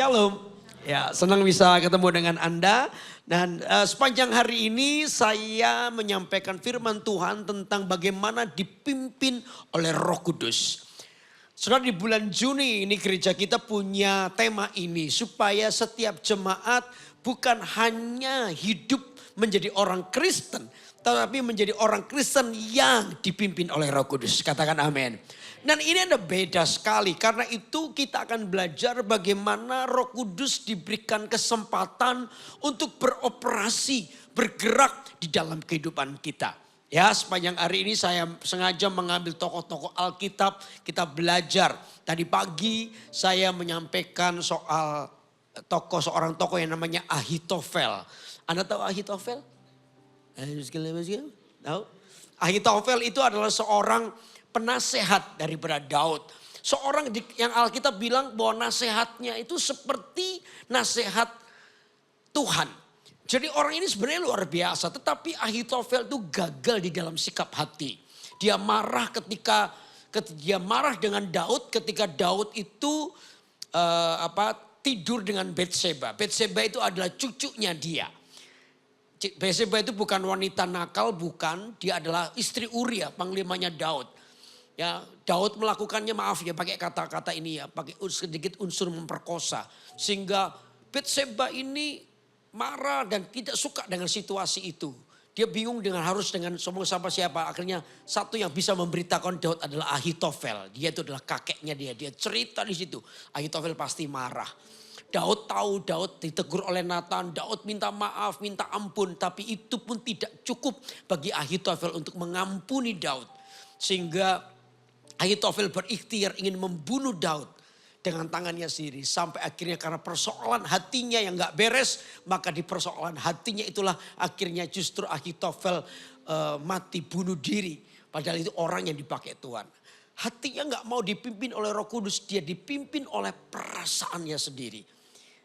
Shalom. Ya, senang bisa ketemu dengan Anda. Dan sepanjang hari ini saya menyampaikan firman Tuhan tentang bagaimana dipimpin oleh Roh Kudus. Saudara, di bulan Juni ini gereja kita punya tema ini. Supaya setiap jemaat bukan hanya hidup menjadi orang Kristen. Tetapi menjadi orang Kristen yang dipimpin oleh Roh Kudus. Katakan amin. Dan ini ada beda sekali. Karena itu kita akan belajar bagaimana Roh Kudus diberikan kesempatan untuk beroperasi, bergerak di dalam kehidupan kita. Ya, sepanjang hari ini saya sengaja mengambil tokoh-tokoh Alkitab, kita belajar. Tadi pagi saya menyampaikan soal seorang tokoh yang namanya Ahitofel. Anda tahu Ahitofel? Tahu? Ahitofel itu adalah seorang penasehat daripada Daud. Seorang yang Alkitab bilang bahwa nasihatnya itu seperti nasihat Tuhan. Jadi orang ini sebenarnya luar biasa. Tetapi Ahitofel itu gagal di dalam sikap hati. Dia marah ketika dia marah dengan Daud ketika Daud itu tidur dengan Batseba. Batseba itu adalah cucunya dia. Batseba itu bukan wanita nakal, bukan. Dia adalah istri Uria, panglimanya Daud. Ya, Daud melakukannya, maaf ya, pakai kata-kata ini ya, pakai sedikit unsur memperkosa. Sehingga Batseba ini marah dan tidak suka dengan situasi itu. Dia bingung dengan harus dengan siapa. Akhirnya satu yang bisa memberitakan Daud adalah Ahitofel. Dia itu adalah kakeknya dia. Dia cerita di situ. Ahitofel pasti marah. Daud tahu, Daud ditegur oleh Nathan. Daud minta maaf, minta ampun. Tapi itu pun tidak cukup bagi Ahitofel untuk mengampuni Daud. Sehingga Ahitofel berikhtiar ingin membunuh Daud dengan tangannya sendiri. Sampai akhirnya karena persoalan hatinya yang gak beres. Maka di persoalan hatinya itulah akhirnya justru Ahitofel mati bunuh diri. Padahal itu orang yang dipakai Tuhan. Hatinya gak mau dipimpin oleh Roh Kudus. Dia dipimpin oleh perasaannya sendiri.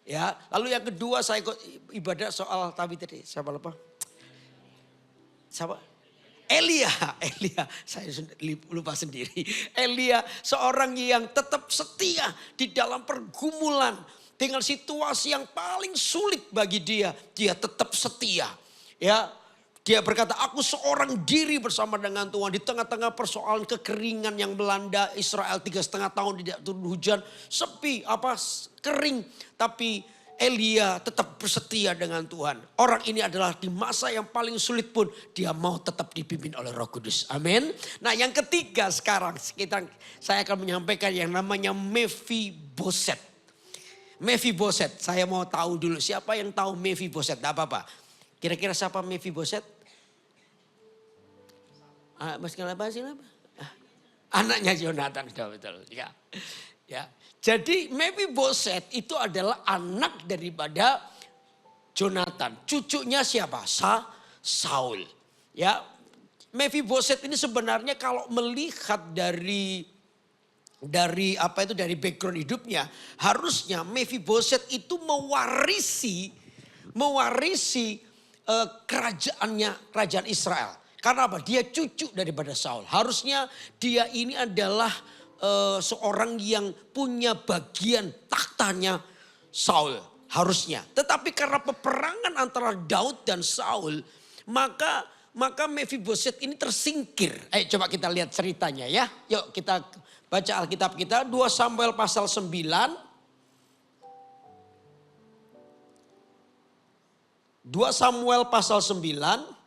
Ya, lalu yang kedua saya ikut ibadah soal tadi. Siapa lupa? Siapa? Elia, saya lupa sendiri. Elia seorang yang tetap setia di dalam pergumulan. Dengan situasi yang paling sulit bagi dia. Dia tetap setia. Ya, dia berkata, aku seorang diri bersama dengan Tuhan. Di tengah-tengah persoalan kekeringan yang melanda Israel 3,5 tahun tidak turun hujan. Sepi, kering. Tapi Elia tetap bersetia dengan Tuhan. Orang ini adalah di masa yang paling sulit pun dia mau tetap dipimpin oleh Roh Kudus. Amin. Nah, yang ketiga sekarang saya akan menyampaikan yang namanya Mephiboset. Mephiboset, saya mau tahu dulu siapa yang tahu Mephiboset? Tidak apa-apa. Kira-kira siapa Mephiboset? Mas kenapa sih? Anaknya Jonathan, betul. Ya. Jadi Mephiboset itu adalah anak daripada Jonathan. Cucunya siapa? Saul. Ya, Mephiboset ini sebenarnya kalau melihat dari background hidupnya, harusnya Mephiboset itu mewarisi kerajaan Israel. Karena apa? Dia cucu daripada Saul. Harusnya dia ini adalah seorang yang punya bagian tahtanya Saul. Harusnya. Tetapi karena peperangan antara Daud dan Saul. Maka Mephiboset ini tersingkir. Ayo coba kita lihat ceritanya ya. Yuk kita baca Alkitab kita. 2 Samuel pasal 9. 2 Samuel pasal 9.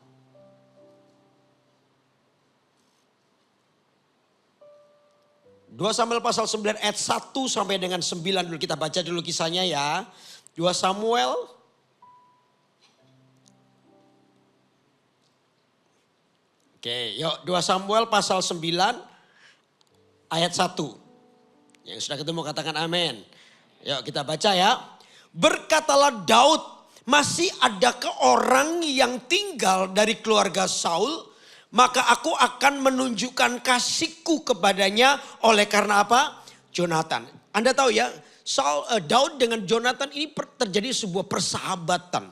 2 Samuel pasal 9 ayat 1 sampai dengan 9 dulu, kita baca dulu kisahnya ya. 2 Samuel. Oke, yuk 2 Samuel pasal 9 ayat 1. Yang sudah ketemu katakan amin. Yuk kita baca ya. Berkatalah Daud, masih adakah orang yang tinggal dari keluarga Saul? Maka aku akan menunjukkan kasihku kepadanya oleh karena apa? Jonathan. Anda tahu ya, Daud dengan Jonathan ini terjadi sebuah persahabatan.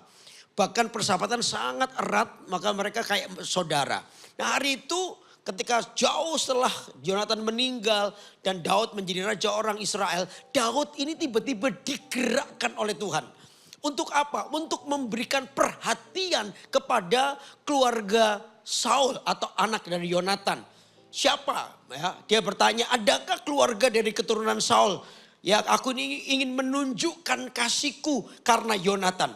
Bahkan persahabatan sangat erat, maka mereka kayak saudara. Nah, hari itu ketika jauh setelah Yonatan meninggal dan Daud menjadi raja orang Israel, Daud ini tiba-tiba digerakkan oleh Tuhan. Untuk apa? Untuk memberikan perhatian kepada keluarga Saul atau anak dari Yonatan. Siapa? Ya, dia bertanya, adakah keluarga dari keturunan Saul? Ya, aku ini ingin menunjukkan kasihku karena Yonatan.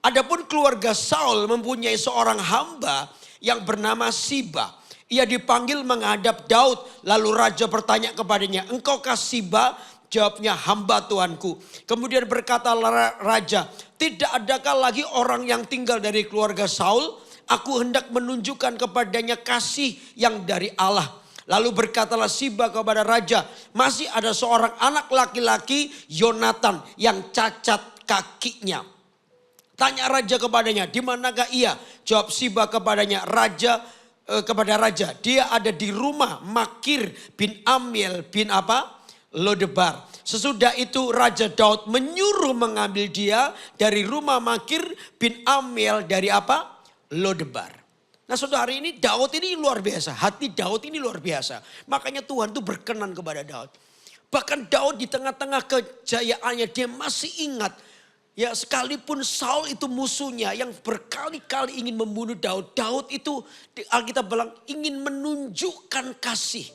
Adapun keluarga Saul mempunyai seorang hamba yang bernama Siba. Ia dipanggil menghadap Daud. Lalu raja bertanya kepadanya, engkaukah Siba? Jawabnya, hamba Tuanku. Kemudian berkata raja, tidak adakah lagi orang yang tinggal dari keluarga Saul? Aku hendak menunjukkan kepadanya kasih yang dari Allah. Lalu berkatalah Siba kepada raja, masih ada seorang anak laki-laki Yonatan yang cacat kakinya. Tanya raja kepadanya, di manakah ia? Jawab Siba kepada raja, dia ada di rumah Makir bin Amiel bin apa? Lodebar. Sesudah itu Raja Daud menyuruh mengambil dia dari rumah Makir bin Amiel dari apa? Lodebar. Nah saudara, ini Daud ini luar biasa. Hati Daud ini luar biasa. Makanya Tuhan tuh berkenan kepada Daud. Bahkan Daud di tengah-tengah kejayaannya dia masih ingat. Ya sekalipun Saul itu musuhnya yang berkali-kali ingin membunuh Daud. Daud itu Alkitab bilang ingin menunjukkan kasih.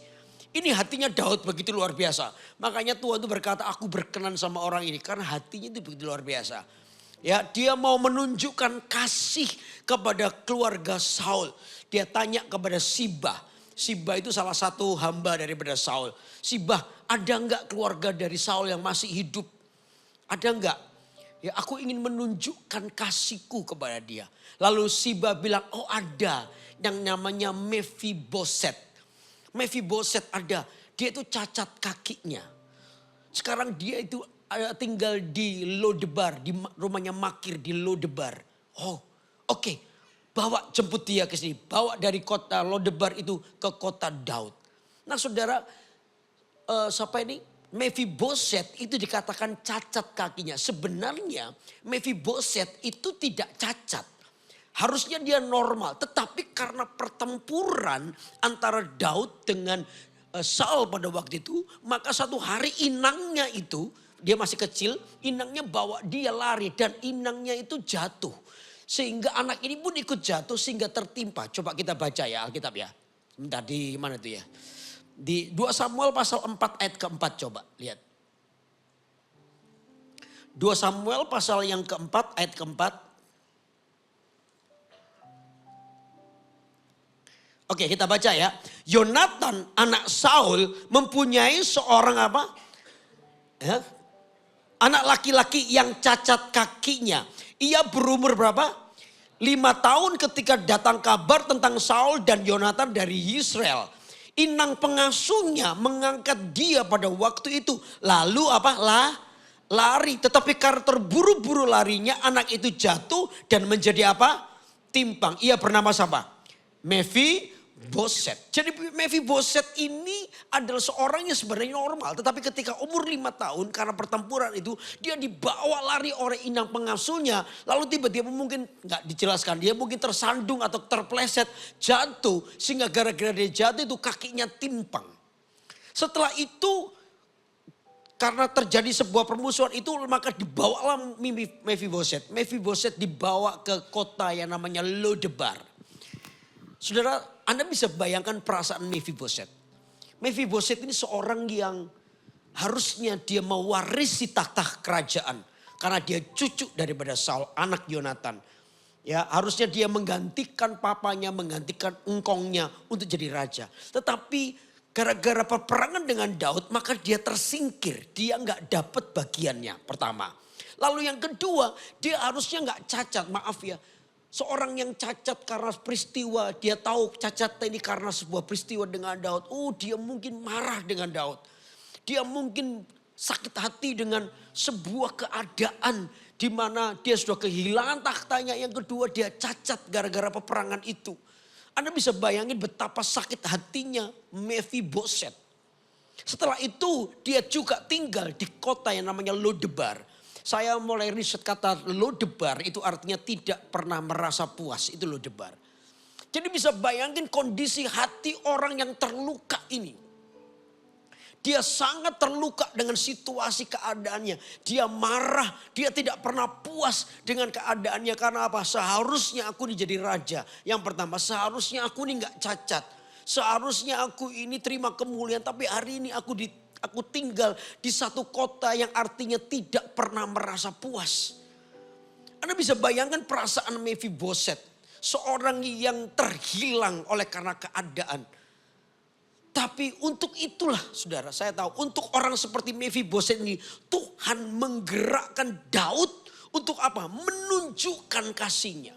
Ini hatinya Daud begitu luar biasa. Makanya Tuhan itu berkata, aku berkenan sama orang ini. Karena hatinya itu begitu luar biasa. Ya, dia mau menunjukkan kasih kepada keluarga Saul. Dia tanya kepada Siba. Siba itu salah satu hamba daripada Saul. Siba, ada enggak keluarga dari Saul yang masih hidup? Ada enggak? Ya, aku ingin menunjukkan kasihku kepada dia. Lalu Siba bilang, oh ada yang namanya Mephiboset. Mephiboset ada, dia itu cacat kakinya. Sekarang dia itu tinggal di Lodebar, di rumahnya Makir di Lodebar. Oh oke, bawa jemput dia ke sini. Bawa dari kota Lodebar itu ke kota Daud. Nah saudara, siapa ini? Mephiboset itu dikatakan cacat kakinya. Sebenarnya Mephiboset itu tidak cacat. Harusnya dia normal, tetapi karena pertempuran antara Daud dengan Saul pada waktu itu, maka satu hari inangnya itu, dia masih kecil, inangnya bawa dia lari dan inangnya itu jatuh. Sehingga anak ini pun ikut jatuh sehingga tertimpa. Coba kita baca ya Alkitab ya. Bentar, di mana itu ya? Di 2 Samuel pasal 4 ayat keempat, coba lihat. 2 Samuel pasal yang keempat ayat keempat. Oke, kita baca ya. Yonatan anak Saul mempunyai seorang apa? Ya, anak laki-laki yang cacat kakinya. Ia berumur berapa? 5 tahun ketika datang kabar tentang Saul dan Yonatan dari Israel. Inang pengasuhnya mengangkat dia pada waktu itu. Lalu apa? Lari. Tetapi karena terburu-buru larinya, anak itu jatuh dan menjadi apa? Timpang. Ia bernama siapa? Mephiboset. Jadi Mephiboset ini adalah seorang yang sebenarnya normal. Tetapi ketika umur 5 tahun karena pertempuran itu dia dibawa lari oleh inang pengasuhnya. Lalu tiba-tiba mungkin gak dijelaskan. Dia mungkin tersandung atau terpleset jatuh. Sehingga gara-gara dia jatuh itu kakinya timpang. Setelah itu karena terjadi sebuah permusuhan itu maka dibawalah Mephiboset. Mephiboset dibawa ke kota yang namanya Lodebar. Saudara, Anda bisa bayangkan perasaan Mephiboset. Mephiboset ini seorang yang harusnya dia mewarisi takhta kerajaan. Karena dia cucu daripada Saul, anak Yonatan. Ya, harusnya dia menggantikan papanya, menggantikan engkongnya untuk jadi raja. Tetapi gara-gara peperangan dengan Daud, maka dia tersingkir. Dia nggak dapat bagiannya, pertama. Lalu yang kedua, dia harusnya nggak cacat, maaf ya. Seorang yang cacat karena peristiwa, dia tahu cacat ini karena sebuah peristiwa dengan Daud. Oh, dia mungkin marah dengan Daud. Dia mungkin sakit hati dengan sebuah keadaan di mana dia sudah kehilangan tahtanya. Yang kedua, dia cacat gara-gara peperangan itu. Anda bisa bayangin betapa sakit hatinya Mephiboset. Setelah itu, dia juga tinggal di kota yang namanya Lodebar. Saya mulai riset kata Lodebar itu artinya tidak pernah merasa puas, itu Lodebar. Jadi bisa bayangin kondisi hati orang yang terluka ini. Dia sangat terluka dengan situasi keadaannya. Dia marah, dia tidak pernah puas dengan keadaannya. Karena apa? Seharusnya aku ini jadi raja. Yang pertama, seharusnya aku ini gak cacat. Seharusnya aku ini terima kemuliaan. Tapi hari ini aku tinggal di satu kota yang artinya tidak pernah merasa puas. Anda bisa bayangkan perasaan Mephiboset. Seorang yang terhilang oleh karena keadaan. Tapi untuk itulah saudara, saya tahu untuk orang seperti Mephiboset ini Tuhan menggerakkan Daud untuk apa? Menunjukkan kasihnya.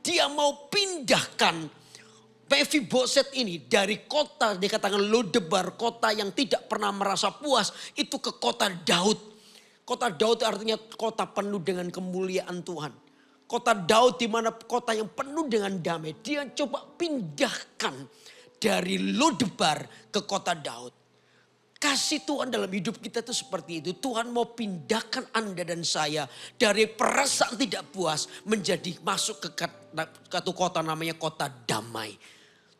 Dia mau pindahkan Mephiboset ini dari kota dikatakan Lodebar, kota yang tidak pernah merasa puas, itu ke kota Daud. Kota Daud artinya kota penuh dengan kemuliaan Tuhan. Kota Daud di mana kota yang penuh dengan damai. Dia coba pindahkan dari Lodebar ke kota Daud. Kasih Tuhan dalam hidup kita itu seperti itu. Tuhan mau pindahkan Anda dan saya dari perasaan tidak puas menjadi masuk ke satu kota namanya kota damai.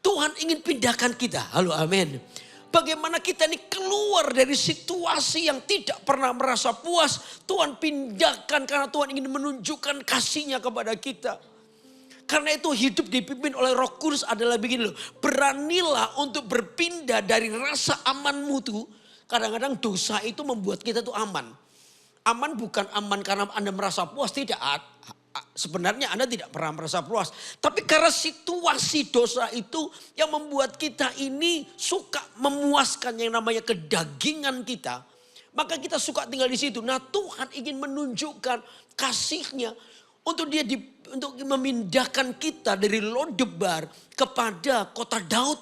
Tuhan ingin pindahkan kita. Halo amin. Bagaimana kita ini keluar dari situasi yang tidak pernah merasa puas. Tuhan pindahkan karena Tuhan ingin menunjukkan kasihnya kepada kita. Karena itu hidup dipimpin oleh Roh Kudus adalah begini loh. Beranilah untuk berpindah dari rasa amanmu tuh. Kadang-kadang dosa itu membuat kita tuh aman. Aman bukan aman karena Anda merasa puas. Tidak. Sebenarnya Anda tidak pernah merasa puas. Tapi karena situasi dosa itu yang membuat kita ini suka memuaskan yang namanya kedagingan kita. Maka kita suka tinggal di situ. Nah Tuhan ingin menunjukkan kasihnya. Untuk memindahkan kita dari Lodebar kepada kota Daud.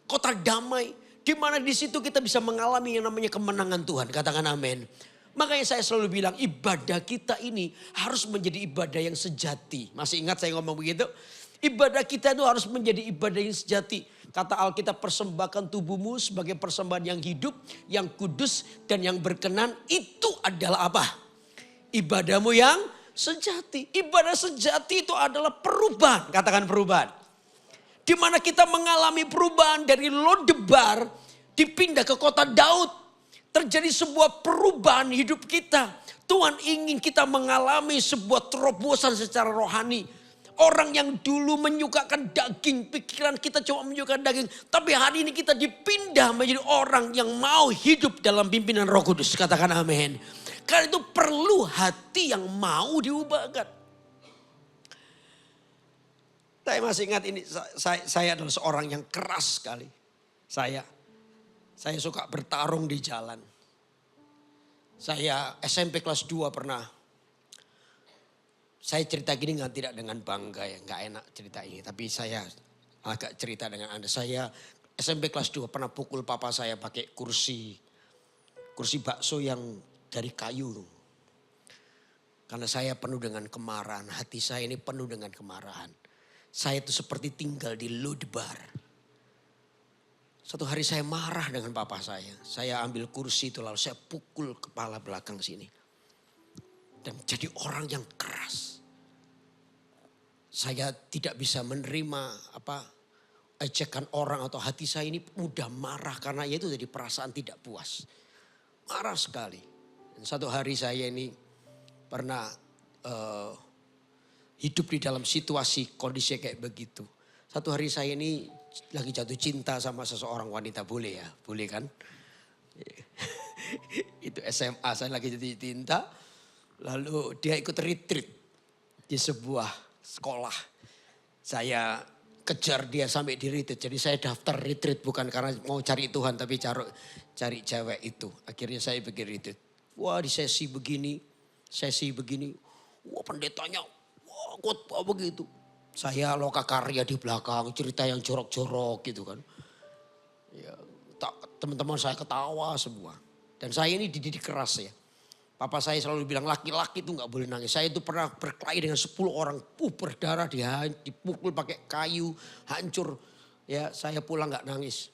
Kota damai. Di mana di situ kita bisa mengalami yang namanya kemenangan Tuhan. Katakan amin. Makanya saya selalu bilang ibadah kita ini harus menjadi ibadah yang sejati. Masih ingat saya ngomong begitu? Ibadah kita itu harus menjadi ibadah yang sejati. Kata Alkitab, persembahkan tubuhmu sebagai persembahan yang hidup, yang kudus dan yang berkenan. Itu adalah apa? Ibadahmu yang sejati. Ibadah sejati itu adalah perubahan. Katakan perubahan. Di mana kita mengalami perubahan dari Lodebar dipindah ke kota Daud. Terjadi sebuah perubahan hidup kita. Tuhan ingin kita mengalami sebuah terobosan secara rohani. Orang yang dulu menyukakan daging, pikiran kita cuma menyukakan daging. Tapi hari ini kita dipindah menjadi orang yang mau hidup dalam pimpinan Roh Kudus. Katakan amin. Karena itu perlu hati yang mau diubahkan. Saya masih ingat ini, saya adalah seorang yang keras sekali. Saya suka bertarung di jalan. Saya SMP kelas 2 pernah. Saya cerita gini tidak dengan bangga ya, nggak enak cerita ini. Tapi saya agak cerita dengan Anda. Saya SMP kelas 2 pernah pukul papa saya pakai kursi bakso yang dari kayu. Karena saya penuh dengan kemarahan. Hati saya ini penuh dengan kemarahan. Saya itu seperti tinggal di Lodebar. Satu hari saya marah dengan papa saya. Saya ambil kursi itu lalu saya pukul kepala belakang sini. Dan jadi orang yang keras. Saya tidak bisa menerima ejekan orang atau hati saya ini mudah marah. Karena itu jadi perasaan tidak puas. Marah sekali. Dan satu hari saya ini pernah hidup di dalam situasi kondisi kayak begitu. Satu hari saya ini lagi jatuh cinta sama seseorang wanita, boleh ya? Boleh kan? Itu SMA saya lagi jatuh cinta. Lalu dia ikut retreat di sebuah sekolah. Saya kejar dia sampai di retreat. Jadi saya daftar retreat bukan karena mau cari Tuhan tapi cari cewek itu. Akhirnya saya pergi retreat. Wah di sesi begini. Wah pendetanya, wah khotbah begitu. Saya loka karya di belakang, cerita yang jorok-jorok gitu kan. Ya, teman-teman saya ketawa semua. Dan saya ini dididik keras ya. Papa saya selalu bilang laki-laki itu gak boleh nangis. Saya itu pernah berkelahi dengan 10 orang. Berdarah, dipukul pakai kayu, hancur. Ya saya pulang gak nangis.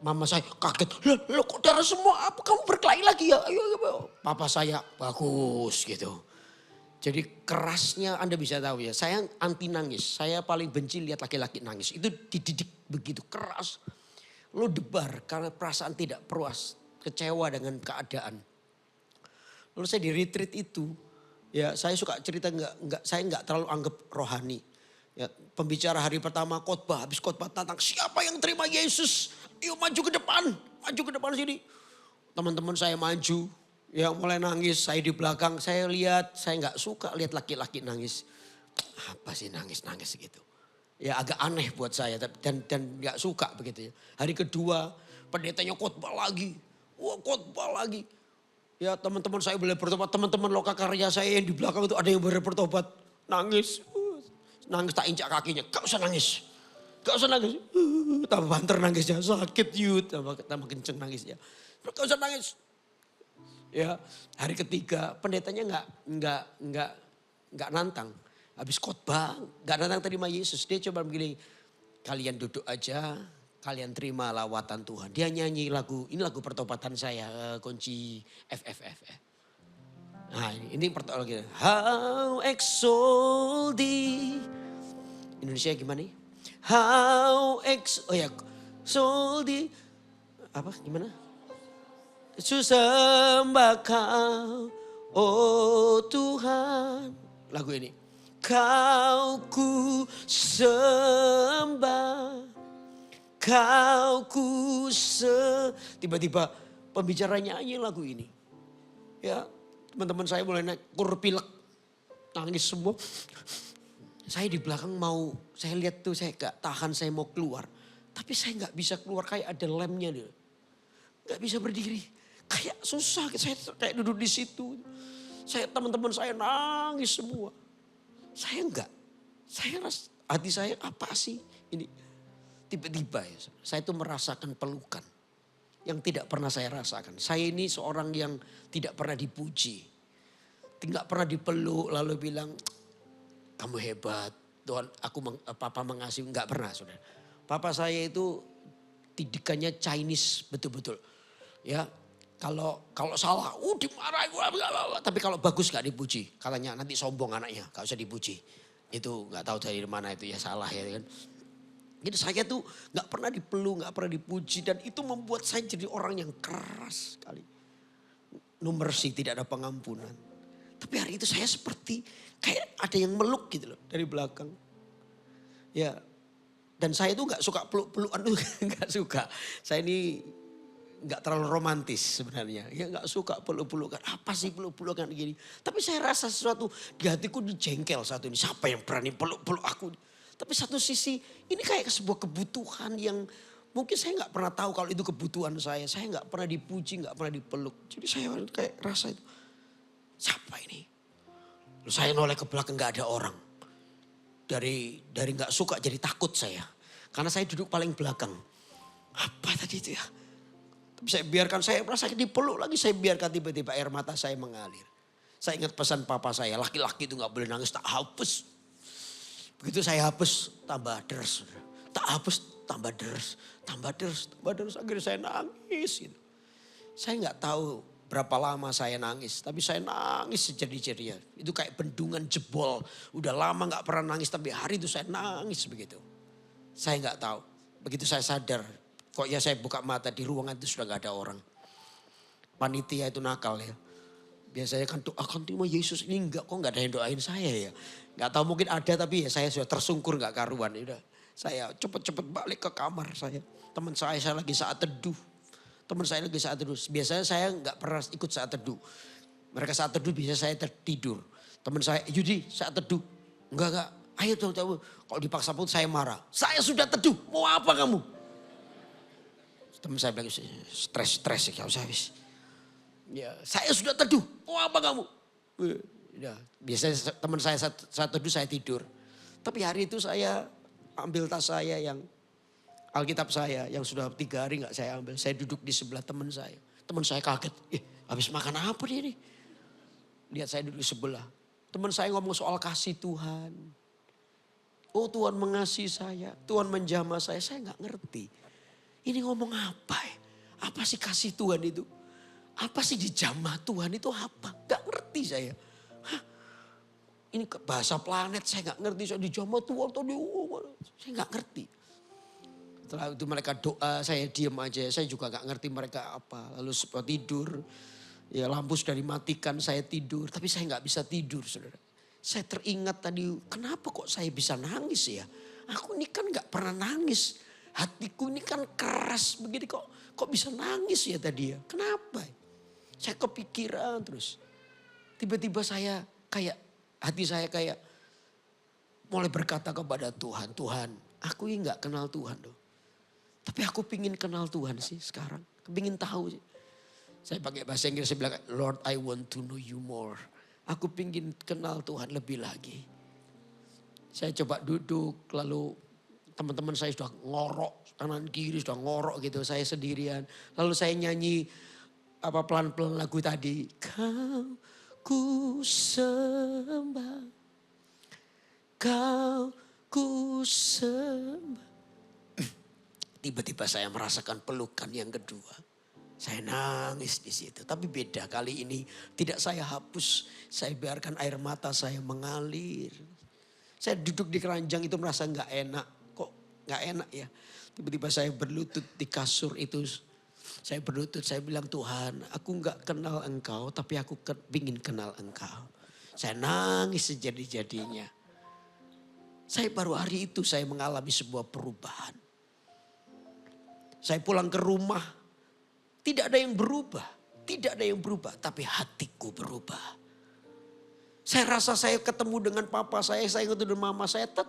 Mama saya kaget, lo kok darah semua, apa kamu berkelahi lagi ya? Ayo. Papa saya bagus gitu. Jadi kerasnya Anda bisa tahu ya, saya anti nangis. Saya paling benci lihat laki-laki nangis. Itu dididik begitu keras. Lo debar karena perasaan tidak puas, kecewa dengan keadaan. Lalu saya di retreat itu, ya saya suka cerita saya nggak terlalu anggap rohani. Ya, pembicara hari pertama khotbah, habis khotbah tentang siapa yang terima Yesus, yuk maju ke depan sini. Teman-teman saya maju, ya mulai nangis, saya di belakang, saya lihat, saya nggak suka lihat laki-laki nangis. Apa sih nangis-nangis gitu. Ya agak aneh buat saya dan nggak suka begitu ya. Hari kedua pendetanya khotbah lagi, khotbah lagi. Ya teman-teman saya boleh bertobat, teman-teman lokakarya saya yang di belakang itu ada yang boleh bertobat. Nangis, nangis tak injak kakinya, gak usah nangis. Gak usah nangis, tambah banter nangisnya, sakit yut, tambah kenceng nangisnya. Gak usah nangis. Ya hari ketiga pendetanya nggak nantang. Habis khotbah nggak nantang terima Yesus. Dia coba begini, kalian duduk aja, kalian terima lawatan Tuhan. Dia nyanyi lagu, ini lagu pertobatan saya, kunci FFF. Nah ini pertobatan lagi. How exalt thee. Indonesia gimana nih? Exalt thee. Apa gimana? Sembah kau, oh Tuhan. Lagu ini. Kau ku sembah, tiba-tiba pembicara nyanyi lagu ini. Ya teman-teman saya mulai naik pilek, nangis semua. Saya di belakang saya lihat tuh saya gak tahan, saya mau keluar. Tapi saya gak bisa keluar, kayak ada lemnya dia. Gak bisa berdiri. Kayak susah, saya kayak duduk di situ. Teman-teman saya nangis semua. Saya enggak. Hati saya apa sih ini. Tiba-tiba ya, saya tuh merasakan pelukan. Yang tidak pernah saya rasakan. Saya ini seorang yang tidak pernah dipuji. Tidak pernah dipeluk lalu bilang, kamu hebat. Tuhan, Papa mengasihi. Enggak pernah saudara. Papa saya itu didikannya Chinese betul-betul. Ya, kalau salah, dimarahin. Tapi kalau bagus gak dipuji. Katanya nanti sombong anaknya, gak usah dipuji. Itu gak tahu dari mana itu ya, salah ya kan. Jadi saya tuh gak pernah dipeluk, gak pernah dipuji. Dan itu membuat saya jadi orang yang keras sekali. No mercy, tidak ada pengampunan. Tapi hari itu saya seperti kayak ada yang meluk gitu loh dari belakang. Ya, dan saya tuh gak suka peluk-pelukan tuh, gak suka. Saya ini gak terlalu romantis sebenarnya. Ya gak suka peluk-pelukan. Apa sih peluk-pelukan gini. Tapi saya rasa sesuatu di hatiku dijengkel satu ini. Siapa yang berani peluk-peluk aku. Tapi satu sisi ini kayak sebuah kebutuhan yang mungkin saya gak pernah tahu kalau itu kebutuhan saya. Saya gak pernah dipuji, gak pernah dipeluk. Jadi saya kayak rasa itu. Siapa ini? Lalu saya noleh ke belakang gak ada orang. Dari gak suka jadi takut saya. Karena saya duduk paling belakang. Apa tadi itu ya? Saya biarkan, saya merasa dipeluk lagi, saya biarkan tiba-tiba air mata saya mengalir. Saya ingat pesan papa saya, laki-laki itu gak boleh nangis, tak hapus. Begitu saya hapus, tambah deres. Tak hapus, tambah deres. Akhirnya saya nangis. Gitu. Saya gak tahu berapa lama saya nangis, tapi saya nangis sejadi-jadinya. Itu kayak bendungan jebol, udah lama gak pernah nangis, tapi hari itu saya nangis begitu. Saya gak tahu, begitu saya sadar. Kok ya saya buka mata di ruangan itu sudah gak ada orang. Panitia itu nakal ya. Biasanya kan doakan terima Yesus, ini kok gak ada yang doain saya ya. Gak tahu mungkin ada tapi ya saya sudah tersungkur gak karuan. Udah, saya cepet-cepet balik ke kamar saya. Teman saya lagi saat teduh. Biasanya saya gak pernah ikut saat teduh. Mereka saat teduh biasanya saya tertidur. Teman saya, Yudi saat teduh. Enggak. Ayo tahu. Kalau dipaksa pun saya marah. Saya sudah teduh, mau apa kamu? Teman saya bilang stres ya usah habis. Ya, saya sudah teduh. Mau apa kamu? Ya, biasanya teman saya saat teduh saya tidur. Tapi hari itu saya ambil tas saya yang Alkitab saya yang sudah 3 hari gak saya ambil. Saya duduk di sebelah teman saya. Teman saya kaget. Habis makan apa dia nih? Lihat saya duduk di sebelah. Teman saya ngomong soal kasih Tuhan. Oh Tuhan mengasihi saya. Tuhan menjamah saya. Saya gak ngerti. Ini ngomong apa ya? Apa sih kasih Tuhan itu? Apa sih dijamah Tuhan itu apa? Gak ngerti saya. Ini bahasa planet saya nggak ngerti. Saya di zaman tua atau di saya nggak ngerti. Setelah itu mereka doa, saya diem aja. Saya juga nggak ngerti mereka apa. Lalu sempat tidur, ya lampu sudah dimatikan, saya tidur. Tapi saya nggak bisa tidur, saudara. Saya teringat tadi, kenapa kok saya bisa nangis ya? Aku ini kan nggak pernah nangis. Hatiku ini kan keras begini kok bisa nangis ya tadi ya? Kenapa? Saya kepikiran terus. Tiba-tiba saya hati saya kayak mulai berkata kepada Tuhan, Tuhan, aku ini nggak kenal Tuhan loh. Tapi aku pingin kenal Tuhan sih sekarang. Pingin tahu sih. Saya pakai bahasa Inggris, saya bilang, Lord I want to know you more. Aku pingin kenal Tuhan lebih lagi. Saya coba duduk, lalu teman-teman saya sudah ngorok, kanan kiri sudah ngorok gitu. Saya sendirian. Lalu saya nyanyi pelan-pelan lagu tadi. Kau ku sembah, kau ku sembah. Tiba-tiba saya merasakan pelukan yang kedua. Saya nangis di situ. Tapi beda kali ini tidak saya hapus. Saya biarkan air mata saya mengalir. Saya duduk di keranjang itu merasa nggak enak. Kok nggak enak ya? Tiba-tiba saya berlutut di kasur itu. Saya berlutut, saya bilang Tuhan, aku nggak kenal Engkau, tapi aku ingin kenal Engkau. Saya nangis sejadi-jadinya. Saya baru hari itu saya mengalami sebuah perubahan. Saya pulang ke rumah, tidak ada yang berubah. Tidak ada yang berubah, tapi hatiku berubah. Saya rasa saya ketemu dengan papa saya ketemu dengan mama saya tetap.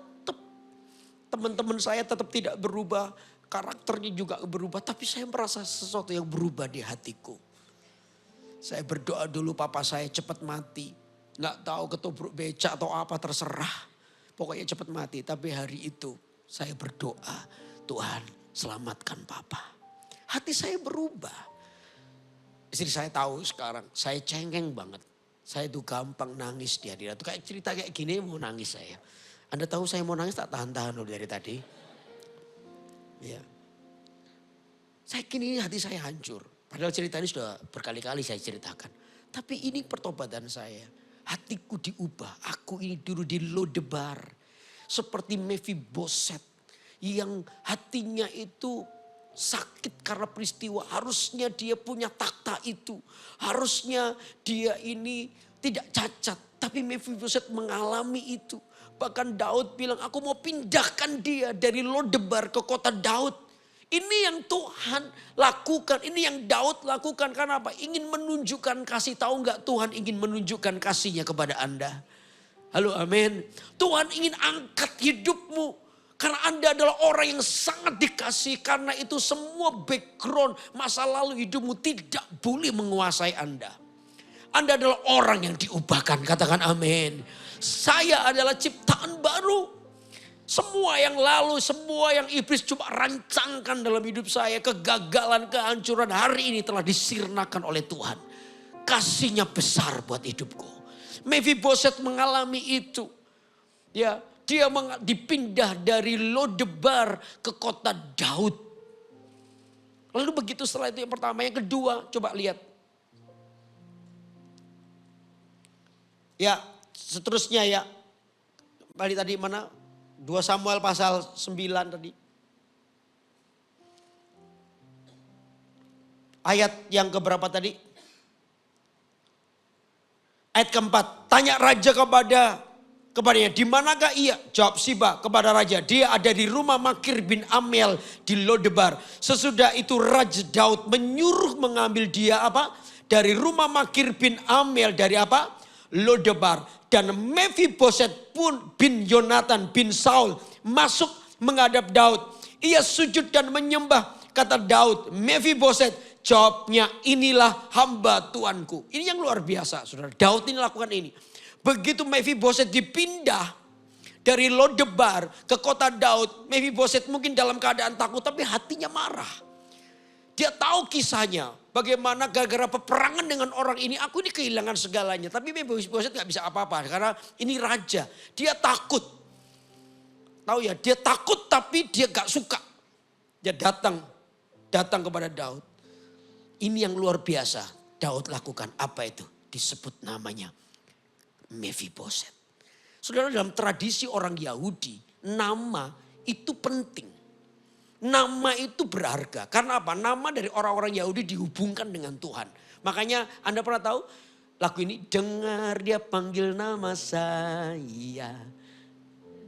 Teman-teman saya tetap tidak berubah, karakternya juga berubah. Tapi saya merasa sesuatu yang berubah di hatiku. Saya berdoa dulu papa saya cepat mati. Nggak tahu ketubruk becak atau apa terserah. Pokoknya cepat mati. Tapi hari itu saya berdoa, Tuhan selamatkan papa. Hati saya berubah. Istri saya tahu sekarang, saya cengeng banget. Saya tuh gampang nangis di hadirat. Kayak cerita kayak gini mau nangis saya. Anda tahu saya mau nangis tak tahan-tahan loh dari tadi. Ya. Saya kini hati saya hancur. Padahal cerita ini sudah berkali-kali saya ceritakan. Tapi ini pertobatan saya. Hatiku diubah. Aku ini dulu di Lodebar. Seperti Mephiboset. Yang hatinya itu sakit karena peristiwa. Harusnya dia punya takhta itu. Harusnya dia ini tidak cacat. Tapi Mephiboset mengalami itu. Bahkan Daud bilang, aku mau pindahkan dia dari Lodebar ke kota Daud. Ini yang Tuhan lakukan, ini yang Daud lakukan. Karena apa? Ingin menunjukkan kasih. Tahu nggak Tuhan ingin menunjukkan kasihnya kepada Anda? Halo amin. Tuhan ingin angkat hidupmu. Karena Anda adalah orang yang sangat dikasih. Karena itu semua background masa lalu hidupmu tidak boleh menguasai Anda. Anda adalah orang yang diubahkan. Katakan amin. Saya adalah ciptaan baru. Semua yang lalu, semua yang iblis coba rancangkan dalam hidup saya. Kegagalan, kehancuran hari ini telah disirnakan oleh Tuhan. Kasihnya besar buat hidupku. Mephiboset mengalami itu. Ya, dia dipindah dari Lodebar ke kota Daud. Lalu begitu setelah itu yang pertama. Yang kedua coba lihat. Ya seterusnya ya. Balik tadi mana? 2 Samuel pasal 9 tadi. Ayat yang keberapa tadi? Ayat keempat. Tanya raja kepadanya, di manakah ia? Jawab Siba kepada raja, dia ada di rumah Makir bin Amiel di Lodebar. Sesudah itu Raja Daud menyuruh mengambil dia apa? Dari rumah Makir bin Amiel dari apa? Lodebar. Dan Mephiboset pun bin Yonatan bin Saul masuk menghadap Daud. Ia sujud dan menyembah. Kata Daud, Mephiboset, jawabnya, inilah hamba Tuanku. Ini yang luar biasa, saudara. Daud ini lakukan ini. Begitu Mephiboset dipindah dari Lodebar ke kota Daud. Mephiboset mungkin dalam keadaan takut tapi hatinya marah. Dia tahu kisahnya. Bagaimana gara-gara peperangan dengan orang ini aku ini kehilangan segalanya. Tapi Mephiboset gak bisa apa-apa karena ini raja. Dia takut. Tahu ya, dia takut tapi dia gak suka. Dia datang kepada Daud. Ini yang luar biasa Daud lakukan. Apa itu? Disebut namanya Mephiboset. Saudara, dalam tradisi orang Yahudi, nama itu penting. Nama itu berharga. Karena apa? Nama dari orang-orang Yahudi dihubungkan dengan Tuhan. Makanya Anda pernah tahu lagu ini, dengar dia panggil nama saya.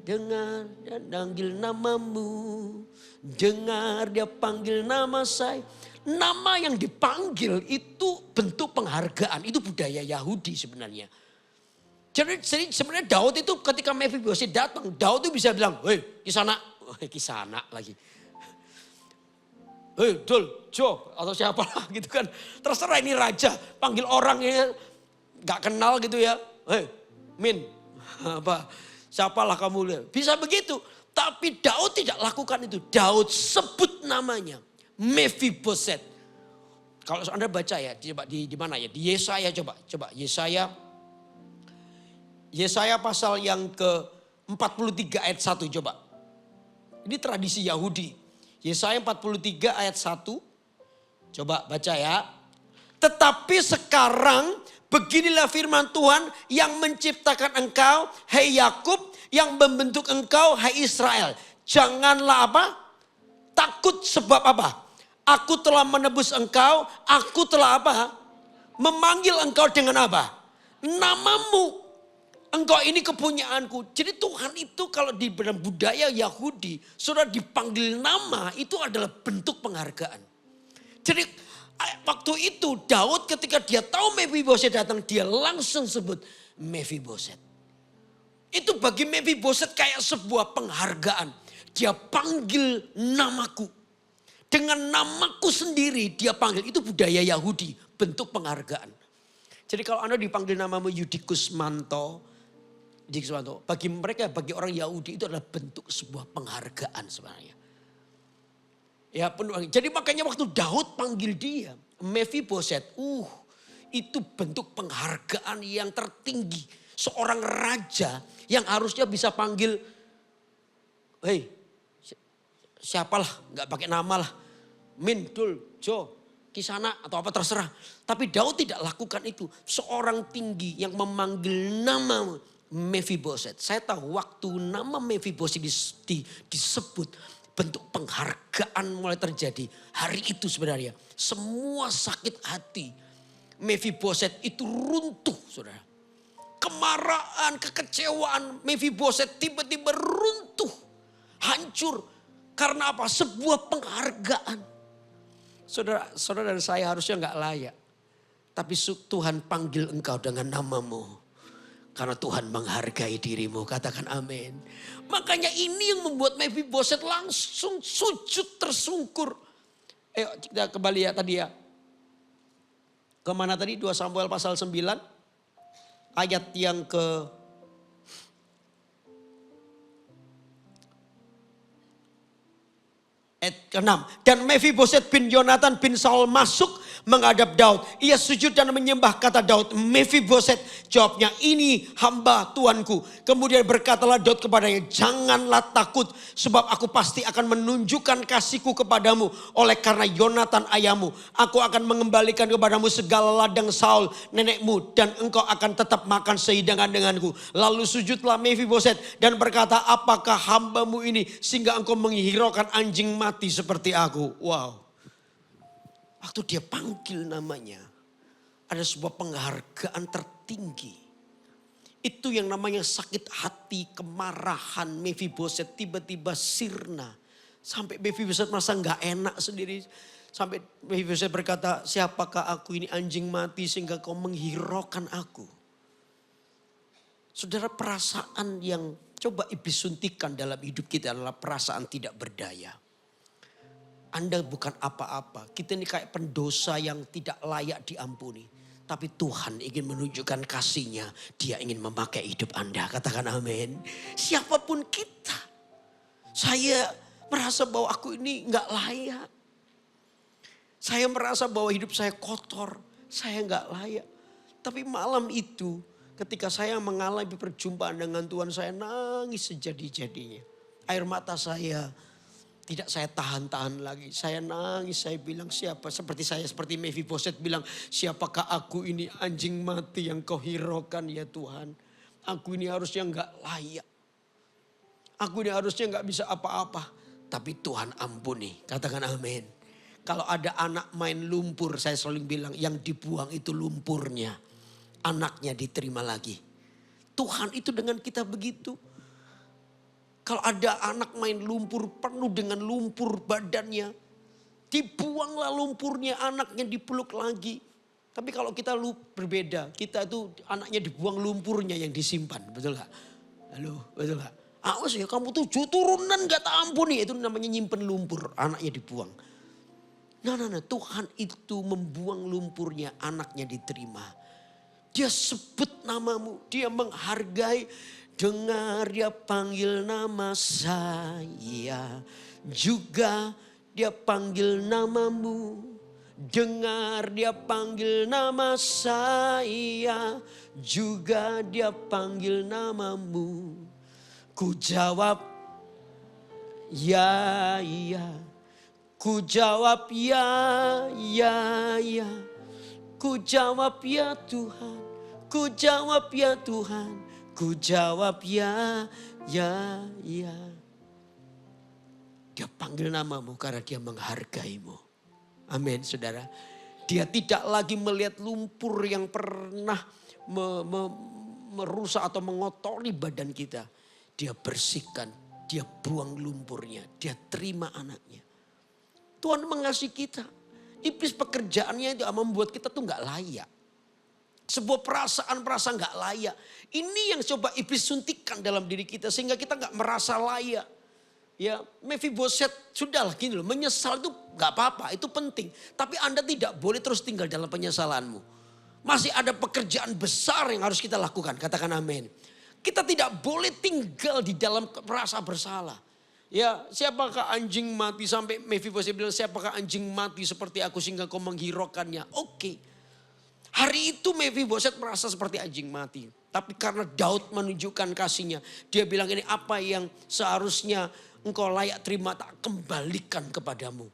Dengar dia panggil namamu. Dengar dia panggil nama saya. Nama yang dipanggil itu bentuk penghargaan. Itu budaya Yahudi sebenarnya. Jadi sebenarnya Daud itu ketika Mephibosheth datang, Daud itu bisa bilang, hei Kisana, Kisana lagi. Hei Dul, Jo, atau siapa lah gitu kan. Terserah ini raja, panggil orang ini gak kenal gitu ya. Hei Min, apa, siapalah kamu. Bisa begitu, tapi Daud tidak lakukan itu. Daud sebut namanya, Mephibosheth. Kalau Anda baca ya, coba di mana ya, di Yesaya coba Yesaya pasal yang ke-43 ayat 1 coba. Ini tradisi Yahudi. Yesaya 43 ayat 1. Coba baca ya. Tetapi sekarang beginilah firman Tuhan yang menciptakan engkau, hai Yakub, yang membentuk engkau, hai Israel. Janganlah apa? Takut sebab apa? Aku telah menebus engkau, aku telah apa? Memanggil engkau dengan apa? Namamu. Engkau ini kepunyaanku. Jadi Tuhan itu kalau di dalam budaya Yahudi, sudah dipanggil nama itu adalah bentuk penghargaan. Jadi waktu itu Daud ketika dia tahu Mephibosheth datang, dia langsung sebut Mephibosheth. Itu bagi Mephibosheth kayak sebuah penghargaan. Dia panggil namaku. Dengan namaku sendiri dia panggil. Itu budaya Yahudi, bentuk penghargaan. Jadi kalau Anda dipanggil namamu Yudikus Manto, bagi mereka, bagi orang Yahudi itu adalah bentuk sebuah penghargaan sebenarnya. Ya penuh. Jadi makanya waktu Daud panggil dia, Mephibosheth, itu bentuk penghargaan yang tertinggi. Seorang raja yang harusnya bisa panggil, hei siapalah, gak pakai nama lah. Min, Dul, Jo, Kisana atau apa terserah. Tapi Daud tidak lakukan itu. Seorang tinggi yang memanggil nama Mephibosheth. Saya tahu waktu nama Mephibosheth disebut, bentuk penghargaan mulai terjadi. Hari itu sebenarnya semua sakit hati Mephibosheth itu runtuh, saudara. Kemarahan, kekecewaan Mephibosheth tiba-tiba runtuh, hancur. Karena apa? Sebuah penghargaan. Saudara dan saya harusnya gak layak. Tapi Tuhan panggil engkau dengan namamu. Karena Tuhan menghargai dirimu. Katakan amin. Makanya ini yang membuat Mephibosheth langsung sujud tersungkur. Ayo kita kembali ya tadi ya. Kemana tadi? 2 Samuel pasal 9. Ayat yang ke... Ayat ke-6. Dan Mephibosheth bin Yonatan bin Saul masuk menghadap Daud. Ia sujud dan menyembah, kata Daud. Mephibosheth, jawabnya, ini hamba Tuanku. Kemudian berkatalah Daud kepadanya, janganlah takut sebab aku pasti akan menunjukkan kasihku kepadamu oleh karena Yonatan ayahmu. Aku akan mengembalikan kepadamu segala ladang Saul nenekmu dan engkau akan tetap makan sehidangan denganku. Lalu sujudlah Mephibosheth dan berkata, apakah hambamu ini sehingga engkau menghiraukan anjing mati seperti aku. Wow. Waktu dia panggil namanya, ada sebuah penghargaan tertinggi. Itu yang namanya sakit hati, kemarahan Mephibosheth tiba-tiba sirna. Sampai Mephibosheth merasa gak enak sendiri. Sampai Mephibosheth berkata, siapakah aku ini anjing mati sehingga kau menghiraukan aku. Saudara, perasaan yang coba iblis suntikan dalam hidup kita adalah perasaan tidak berdaya. Anda bukan apa-apa. Kita ini kayak pendosa yang tidak layak diampuni. Tapi Tuhan ingin menunjukkan kasih-Nya. Dia ingin memakai hidup Anda. Katakan amin. Siapapun kita. Saya merasa bahwa aku ini gak layak. Saya merasa bahwa hidup saya kotor. Saya gak layak. Tapi malam itu ketika saya mengalami perjumpaan dengan Tuhan, saya nangis sejadi-jadinya. Air mata saya tidak saya tahan-tahan lagi. Saya nangis, saya bilang seperti Mephibosheth bilang, siapakah aku ini anjing mati yang kau hiraukan ya Tuhan. Aku ini harusnya nggak layak. Aku ini harusnya nggak bisa apa-apa. Tapi Tuhan ampuni. Katakan amin. Kalau ada anak main lumpur, saya selalu bilang yang dibuang itu lumpurnya. Anaknya diterima lagi. Tuhan itu dengan kita begitu. Kalau ada anak main lumpur penuh dengan lumpur badannya. Dibuanglah lumpurnya, anaknya dipeluk lagi. Tapi kalau kita berbeda, kita itu anaknya dibuang lumpurnya yang disimpan, betul gak? Halo, betul gak? Awas ya kamu tuh turunan gak tak ampuni, itu namanya nyimpen lumpur, anaknya dibuang. Nah, Tuhan itu membuang lumpurnya, anaknya diterima. Dia sebut namamu, dia menghargai, dengar dia panggil nama saya, juga dia panggil namamu. Dengar dia panggil nama saya, juga dia panggil namamu. Ku jawab, ya, ya. Ku jawab, ya, ya, ya. Ku jawab, ya Tuhan. Ku jawab, ya Tuhan. Ku jawab, ya, ya, ya. Dia panggil namamu karena dia menghargaimu. Amin, saudara. Dia tidak lagi melihat lumpur yang pernah merusak atau mengotori badan kita. Dia bersihkan, dia buang lumpurnya, dia terima anaknya. Tuhan mengasihi kita. Iblis pekerjaannya itu membuat kita tuh gak layak. Sebuah perasaan gak layak. Ini yang coba iblis suntikkan dalam diri kita sehingga kita gak merasa layak. Ya, Mephiboset sudahlah gini loh, menyesal itu gak apa-apa, itu penting. Tapi Anda tidak boleh terus tinggal dalam penyesalanmu. Masih ada pekerjaan besar yang harus kita lakukan, katakan amin. Kita tidak boleh tinggal di dalam rasa bersalah. Ya, siapakah anjing mati sampai Mephiboset bilang, siapakah anjing mati seperti aku sehingga kau menghiraukannya. Oke. Hari itu Mephiboset merasa seperti anjing mati. Tapi karena Daud menunjukkan kasihnya, dia bilang ini apa yang seharusnya engkau layak terima, tak kembalikan kepadamu.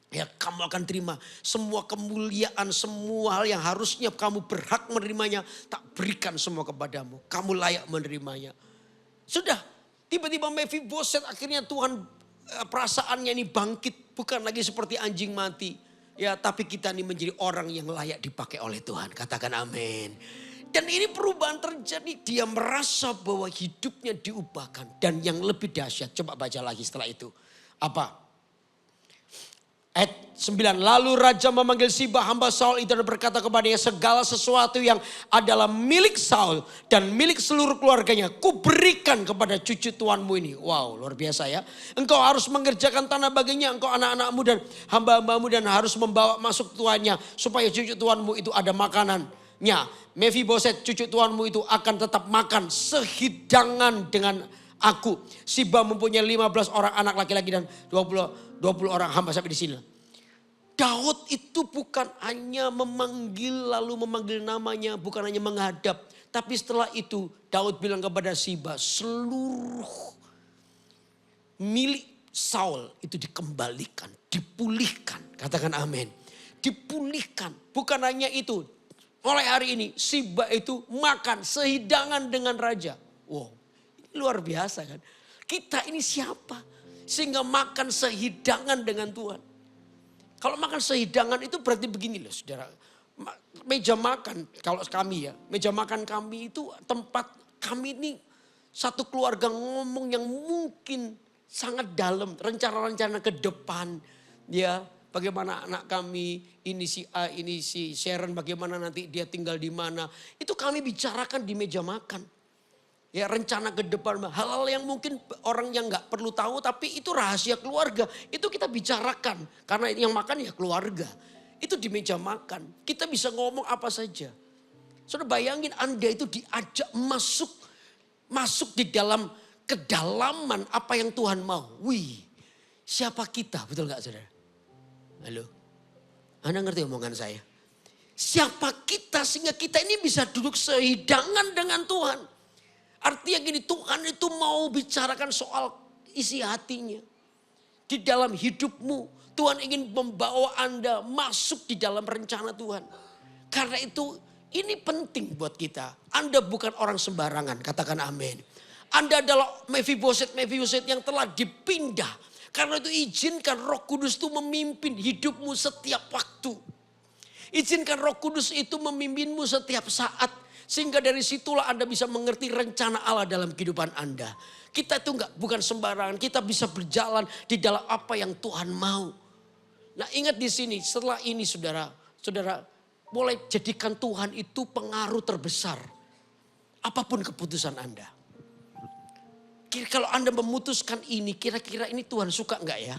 Ya, kamu akan terima semua kemuliaan, semua hal yang harusnya kamu berhak menerimanya, tak berikan semua kepadamu. Kamu layak menerimanya. Sudah, tiba-tiba Mephiboset akhirnya Tuhan perasaannya ini bangkit, bukan lagi seperti anjing mati. Ya, tapi kita ini menjadi orang yang layak dipakai oleh Tuhan. Katakan amin. Dan ini perubahan terjadi. Dia merasa bahwa hidupnya diubahkan. Dan yang lebih dahsyat. Coba baca lagi setelah itu. Apa? Ayat 9. Lalu Raja memanggil Siba hamba Saul itu dan berkata kepadanya. Segala sesuatu yang adalah milik Saul. Dan milik seluruh keluarganya. Ku berikan kepada cucu tuanmu ini. Wow, luar biasa ya. Engkau harus mengerjakan tanah baginya. Engkau anak-anakmu dan hamba-hambamu. Dan harus membawa masuk tuannya. Supaya cucu tuanmu itu ada makanannya. Mephiboset cucu tuanmu itu akan tetap makan sehidangan dengan aku. Siba mempunyai 15 orang anak laki-laki dan 20 orang hamba sampai di sini. Daud itu bukan hanya memanggil namanya, bukan hanya menghadap. Tapi setelah itu Daud bilang kepada Siba, seluruh milik Saul itu dikembalikan, dipulihkan. Katakan amin. Dipulihkan, bukan hanya itu. Mulai hari ini Siba itu makan sehidangan dengan raja. Wow, luar biasa kan. Kita ini siapa? Sehingga makan sehidangan dengan Tuhan. Kalau makan sehidangan itu berarti begini loh saudara. Meja makan kalau kami ya. Meja makan kami itu tempat kami ini satu keluarga ngomong yang mungkin sangat dalam. Rencana-rencana ke depan ya. Bagaimana anak kami, ini si A, ini si Sharon, bagaimana nanti dia tinggal di mana. Itu kami bicarakan di meja makan. Ya, rencana ke depan, hal-hal yang mungkin orang yang gak perlu tahu tapi itu rahasia keluarga. Itu kita bicarakan, karena yang makan ya keluarga. Itu di meja makan, kita bisa ngomong apa saja. Saudara bayangin Anda itu diajak masuk di dalam kedalaman apa yang Tuhan mau. Wih, siapa kita, betul gak saudara? Halo, Anda ngerti omongan saya? Siapa kita sehingga kita ini bisa duduk sehidangan dengan Tuhan. Artinya gini, Tuhan itu mau bicarakan soal isi hatinya. Di dalam hidupmu, Tuhan ingin membawa Anda masuk di dalam rencana Tuhan. Karena itu Ini penting buat kita. Anda bukan orang sembarangan, katakan amin. Anda adalah Mephiboset yang telah dipindah. Karena itu izinkan Roh Kudus itu memimpin hidupmu setiap waktu. Izinkan Roh Kudus itu memimpinmu setiap saat. Sehingga dari situlah Anda bisa mengerti rencana Allah dalam kehidupan Anda. Kita itu bukan sembarangan, kita bisa berjalan di dalam apa yang Tuhan mau. Nah ingat di sini, setelah ini saudara mulai jadikan Tuhan itu pengaruh terbesar. Apapun keputusan Anda. Kalau Anda memutuskan ini, kira-kira ini Tuhan suka enggak ya?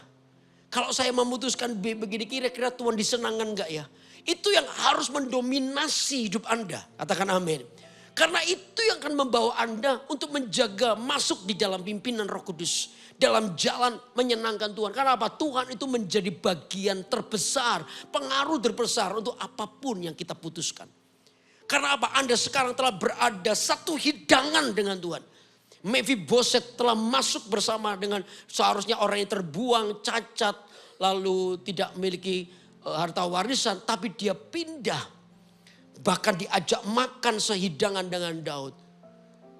Kalau saya memutuskan B begini, kira-kira Tuhan disenangkan enggak ya? Itu yang harus mendominasi hidup Anda. Katakan amin. Karena itu yang akan membawa Anda untuk menjaga masuk di dalam pimpinan Roh Kudus. Dalam jalan menyenangkan Tuhan. Karena apa? Tuhan itu menjadi bagian terbesar, pengaruh terbesar untuk apapun yang kita putuskan. Karena apa? Anda sekarang telah berada satu hidangan dengan Tuhan. Mephiboset telah masuk bersama dengan seharusnya orang yang terbuang, cacat, lalu tidak memiliki harta warisan. Tapi dia pindah. Bahkan diajak makan sehidangan dengan Daud.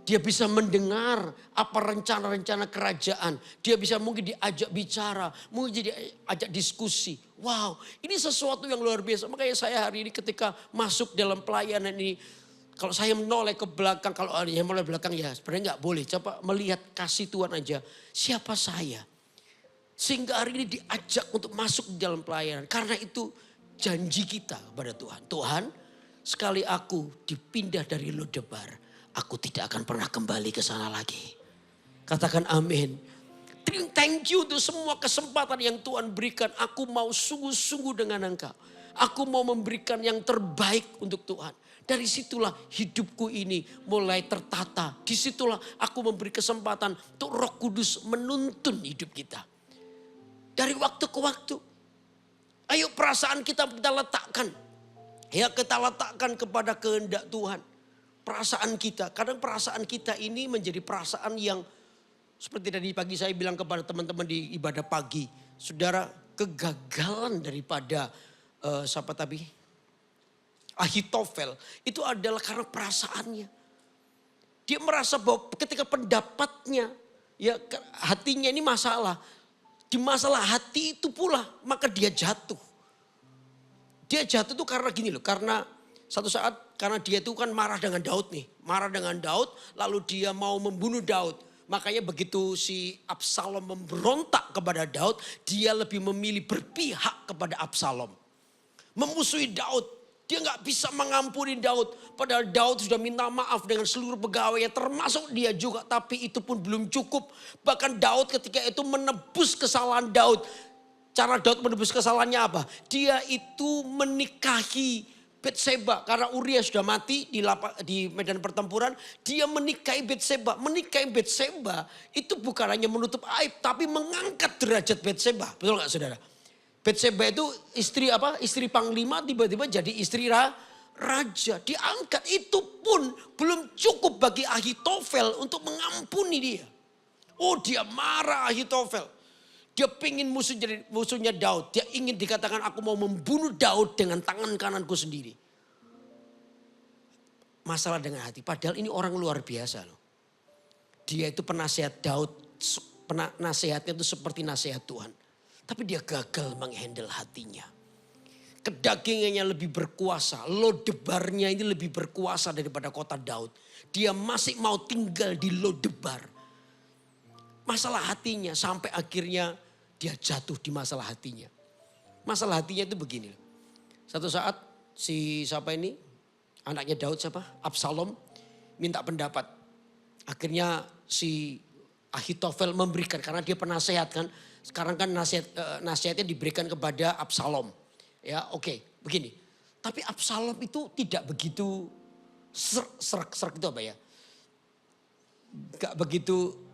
Dia bisa mendengar apa rencana-rencana kerajaan. Dia bisa mungkin diajak bicara, mungkin diajak diskusi. Wow, ini sesuatu yang luar biasa. Makanya saya hari ini ketika masuk dalam pelayanan ini, kalau saya menoleh ke belakang, kalau ada yang menoleh belakang ya sebenarnya nggak boleh. Coba melihat kasih Tuhan aja, siapa saya. Sehingga hari ini diajak untuk masuk di dalam pelayanan. Karena itu janji kita kepada Tuhan. Tuhan, sekali aku dipindah dari Lodebar, aku tidak akan pernah kembali ke sana lagi. Katakan amin. Thank you untuk semua kesempatan yang Tuhan berikan. Aku mau sungguh-sungguh dengan Engkau. Aku mau memberikan yang terbaik untuk Tuhan. Dari situlah hidupku ini mulai tertata. Disitulah aku memberi kesempatan untuk Roh Kudus menuntun hidup kita. Dari waktu ke waktu. Ayo perasaan kita letakkan. Ya kita letakkan kepada kehendak Tuhan. Perasaan kita, kadang perasaan kita ini menjadi perasaan yang seperti tadi pagi saya bilang kepada teman-teman di ibadah pagi. Saudara, kegagalan daripada siapa tadi? Ahitofel itu adalah karena perasaannya. Dia merasa bahwa ketika pendapatnya, ya hatinya ini masalah. Di masalah hati itu pula maka dia jatuh. Dia jatuh itu karena gini loh, karena satu saat karena dia itu kan marah dengan Daud nih. Marah dengan Daud lalu dia mau membunuh Daud. Makanya begitu si Absalom memberontak kepada Daud, dia lebih memilih berpihak kepada Absalom. Memusuhi Daud, dia gak bisa mengampuni Daud. Padahal Daud sudah minta maaf dengan seluruh pegawainya termasuk dia juga. Tapi itu pun belum cukup. Bahkan Daud ketika itu menebus kesalahan Daud. Cara Daud menebus kesalahannya apa? Dia itu menikahi Betseba, karena Uria sudah mati di medan pertempuran, dia menikahi Betseba. Menikahi Betseba itu bukan hanya menutup aib, tapi mengangkat derajat Betseba. Betul gak saudara? Betseba itu istri apa? Istri panglima tiba-tiba jadi istri raja. Diangkat, itu pun belum cukup bagi Ahitofel untuk mengampuni dia. Oh dia marah Ahitofel. Dia pengen musuhnya Daud. Dia ingin dikatakan aku mau membunuh Daud dengan tangan kananku sendiri. Masalah dengan hati. Padahal ini orang luar biasa loh. Dia itu penasihat Daud. Nasihatnya itu seperti nasihat Tuhan. Tapi dia gagal menghandle hatinya. Kedagingannya lebih berkuasa. Lodebarnya ini lebih berkuasa daripada kota Daud. Dia masih mau tinggal di Lodebar. Masalah hatinya sampai akhirnya dia jatuh di masalah hatinya. Masalah hatinya itu begini. Satu saat si siapa ini? Anaknya Daud siapa? Absalom minta pendapat. Akhirnya si Ahitofel memberikan karena dia penasehat kan. Sekarang kan nasihatnya diberikan kepada Absalom. Ya oke, begini. Tapi Absalom itu tidak begitu serak itu apa ya? Gak begitu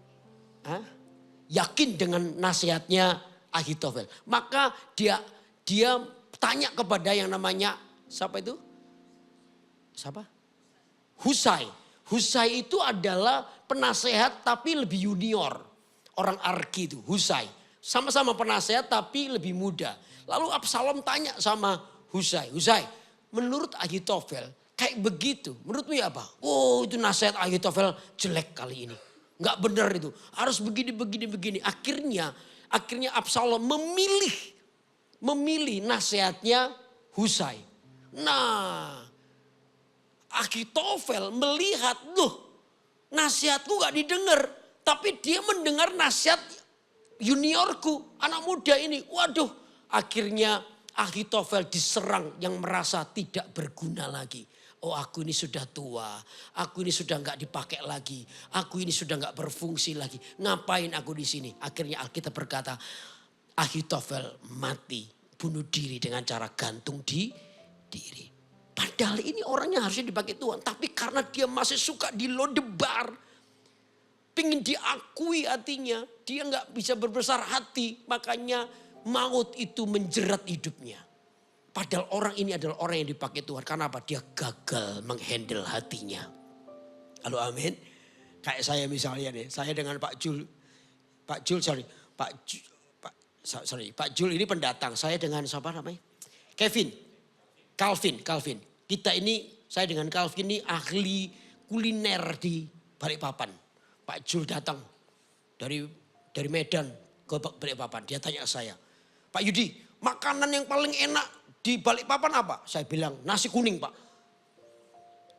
yakin dengan nasihatnya Ahitofel. Maka dia tanya kepada yang namanya siapa itu? Siapa? Husai. Husai itu adalah penasehat tapi lebih junior. Orang Arki itu, Husai. Sama-sama penasehat tapi lebih muda. Lalu Absalom tanya sama Husai. Husai, menurut Ahitofel Kayak begitu. Menurutmu ya apa? Oh itu nasihat Ahitofel jelek kali ini. Nggak benar itu. Harus begini. Akhirnya Absalom memilih nasihatnya Husai. Nah, Ahitofel melihat, loh nasihatku gak didengar. Tapi dia mendengar nasihat juniorku, anak muda ini. Waduh, akhirnya Ahitofel diserang yang merasa tidak berguna lagi. Oh aku ini sudah tua, aku ini sudah gak dipakai lagi. Aku ini sudah gak berfungsi lagi. Ngapain aku di sini? Akhirnya Alkitab berkata, Ahitofel mati, bunuh diri dengan cara gantung di diri. Padahal ini orangnya harusnya dipakai Tuhan. Tapi karena dia masih suka dilodebar. Pengen diakui hatinya. Dia gak bisa berbesar hati. Makanya maut itu menjerat hidupnya. Padahal orang ini adalah orang yang dipakai Tuhan. Karena apa? Dia gagal menghandle hatinya. Halo amin. Kayak saya misalnya nih. Saya dengan Pak Jul ini pendatang. Saya dengan siapa namanya? Calvin. Kita ini, saya dengan Calvin ini ahli kuliner di Balikpapan. Pak Jul datang dari Medan ke Balikpapan. Dia tanya ke saya, Pak Yudi, makanan yang paling enak di Balikpapan apa? Saya bilang nasi kuning Pak.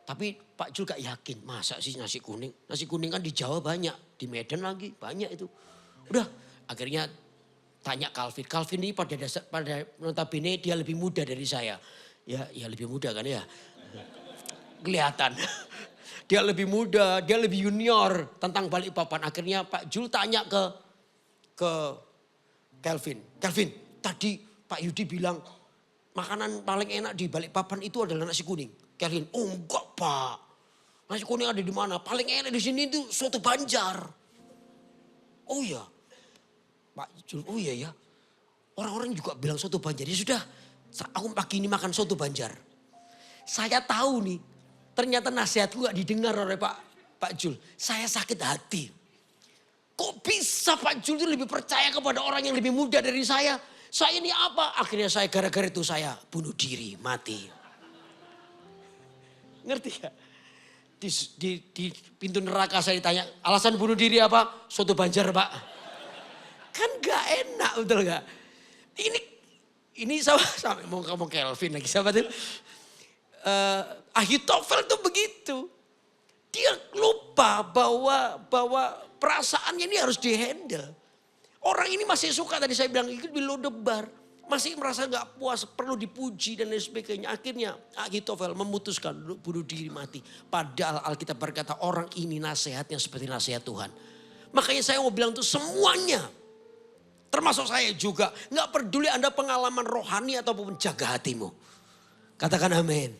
Tapi Pak Jul gak yakin, masa sih nasi kuning? Nasi kuning kan di Jawa banyak, di Medan lagi banyak itu. Udah, akhirnya tanya Calvin ini pada notabene dia lebih muda dari saya. Ya lebih muda kan ya. Kelihatan. Dia lebih muda, dia lebih junior tentang Balikpapan. Akhirnya Pak Jul tanya ke Calvin. Calvin, tadi Pak Yudi bilang makanan paling enak di Balikpapan itu adalah nasi kuning. Calvin, oh enggak Pak. Nasi kuning ada di mana? Paling enak di sini itu soto Banjar. Oh ya. Pak Jul, oh iya ya. Orang-orang juga bilang soto Banjar. Ya sudah, aku pagi ini makan soto Banjar. Saya tahu nih, ternyata nasihatku gak didengar oleh Pak Jul. Saya sakit hati. Kok bisa Pak Jul itu lebih percaya kepada orang yang lebih muda dari saya? Saya ini apa? Akhirnya saya gara-gara itu saya bunuh diri, mati. Ngerti ya? Di pintu neraka saya ditanya, alasan bunuh diri apa? Soto Banjar Pak. Kan gak enak, betul gak? Ini sama mau ngomong Kelvin lagi, sama tuh. Ahitofel tuh begitu. Dia lupa bahwa perasaannya ini harus dihandle. Orang ini masih suka, tadi saya bilang ikut dilodebar. Masih merasa gak puas, perlu dipuji dan lain sebagainya. Akhirnya Ahitofel memutuskan bunuh diri mati. Padahal Alkitab berkata orang ini nasihatnya seperti nasihat Tuhan. Makanya saya mau bilang tuh semuanya. Termasuk saya juga. Gak peduli Anda pengalaman rohani ataupun jaga hatimu. Katakan amin.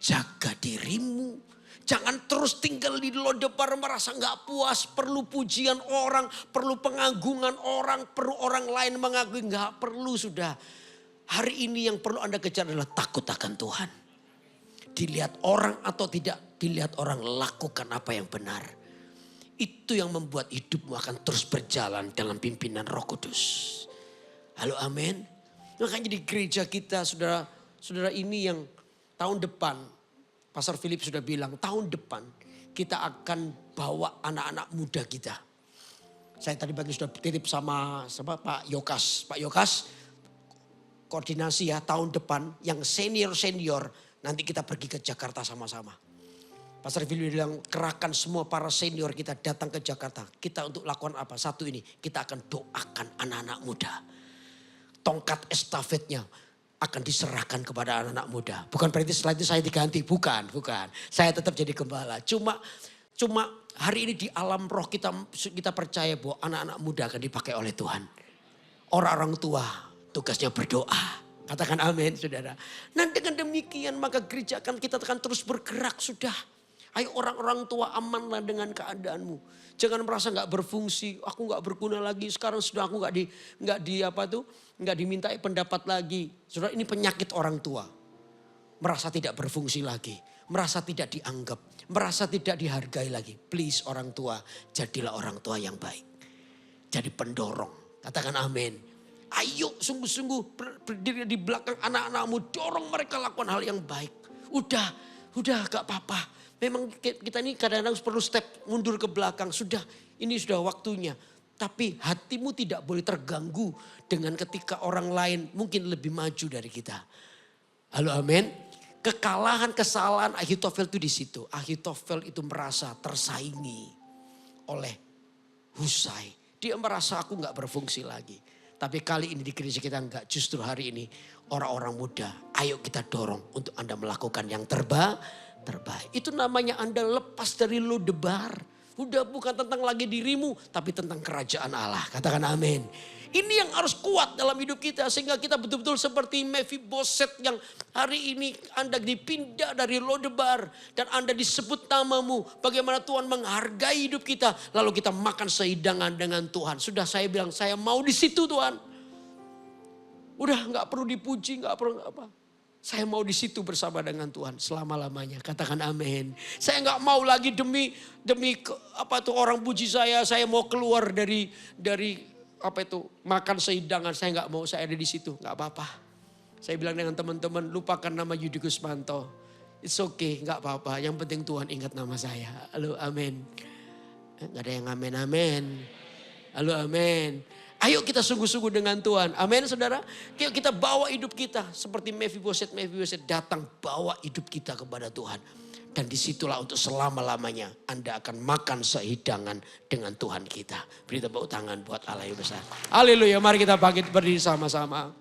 Jaga dirimu. Jangan terus tinggal di lodebar merasa gak puas. Perlu pujian orang, perlu pengagungan orang, perlu orang lain mengagumi. Gak perlu sudah. Hari ini yang perlu Anda kejar adalah takut akan Tuhan. Dilihat orang atau tidak, dilihat orang lakukan apa yang benar. Itu yang membuat hidupmu akan terus berjalan dalam pimpinan Roh Kudus. Halo amin. Makanya di gereja kita saudara ini yang tahun depan, Pastor Philip sudah bilang tahun depan kita akan bawa anak-anak muda kita. Saya tadi pagi sudah titip sama Pak Yokas. Pak Yokas koordinasi ya tahun depan yang senior nanti kita pergi ke Jakarta sama-sama. Pastor Philip bilang kerahkan semua para senior kita datang ke Jakarta. Kita untuk lakukan apa? Satu ini kita akan doakan anak-anak muda. Tongkat estafetnya akan diserahkan kepada anak-anak muda. Bukan berarti setelah itu saya diganti. Bukan. Saya tetap jadi gembala. Cuma hari ini di alam roh kita percaya bahwa anak-anak muda akan dipakai oleh Tuhan. Orang-orang tua tugasnya berdoa. Katakan amin saudara. Nah dengan demikian maka gereja kita akan terus bergerak sudah. Ayo orang-orang tua amanlah dengan keadaanmu. Jangan merasa gak berfungsi. Aku gak berguna lagi. Sekarang sudah aku gak dimintai pendapat lagi. Saudara ini penyakit orang tua. Merasa tidak berfungsi lagi. Merasa tidak dianggap. Merasa tidak dihargai lagi. Please orang tua, jadilah orang tua yang baik. Jadi pendorong. Katakan amin. Ayo sungguh-sungguh berdiri di belakang anak-anakmu. Dorong mereka lakukan hal yang baik. Udah Udah gak apa-apa. Memang kita ini kadang-kadang perlu step mundur ke belakang. Sudah, ini sudah waktunya. Tapi hatimu tidak boleh terganggu dengan ketika orang lain mungkin lebih maju dari kita. Halo, amin. Kekalahan, kesalahan Ahitofel itu di situ. Ahitofel itu merasa tersaingi oleh Husai. Dia merasa aku gak berfungsi lagi. Tapi kali ini di gereja kita enggak. Justru hari ini orang-orang muda, ayo kita dorong untuk Anda melakukan yang terbaik. Itu namanya Anda lepas dari lodebar. Udah bukan tentang lagi dirimu, tapi tentang kerajaan Allah. Katakan amin. Ini yang harus kuat dalam hidup kita. Sehingga kita betul-betul seperti Mephiboset yang hari ini Anda dipindah dari lodebar. Dan Anda disebut namamu. Bagaimana Tuhan menghargai hidup kita. Lalu kita makan sehidangan dengan Tuhan. Sudah saya bilang, saya mau di situ Tuhan. Udah gak perlu dipuji, gak perlu apa. Saya mau di situ bersama dengan Tuhan selama-lamanya. Katakan amin. Saya nggak mau lagi demi apa itu orang puji saya mau keluar dari apa itu makan sehidangan. Saya nggak mau, saya ada di situ, nggak apa-apa. Saya bilang dengan teman-teman, lupakan nama Yudi Gusmanto. It's okay, nggak apa-apa. Yang penting Tuhan ingat nama saya. Halo, amin. Nggak ada yang amin. Halo, amin. Ayo kita sungguh-sungguh dengan Tuhan. Amin saudara. Yuk kita bawa hidup kita. Seperti Mephiboset datang bawa hidup kita kepada Tuhan. Dan disitulah untuk selama-lamanya Anda akan makan sehidangan dengan Tuhan kita. Beri tepuk tangan buat Allah yang besar. Haleluya, mari kita bangkit berdiri sama-sama.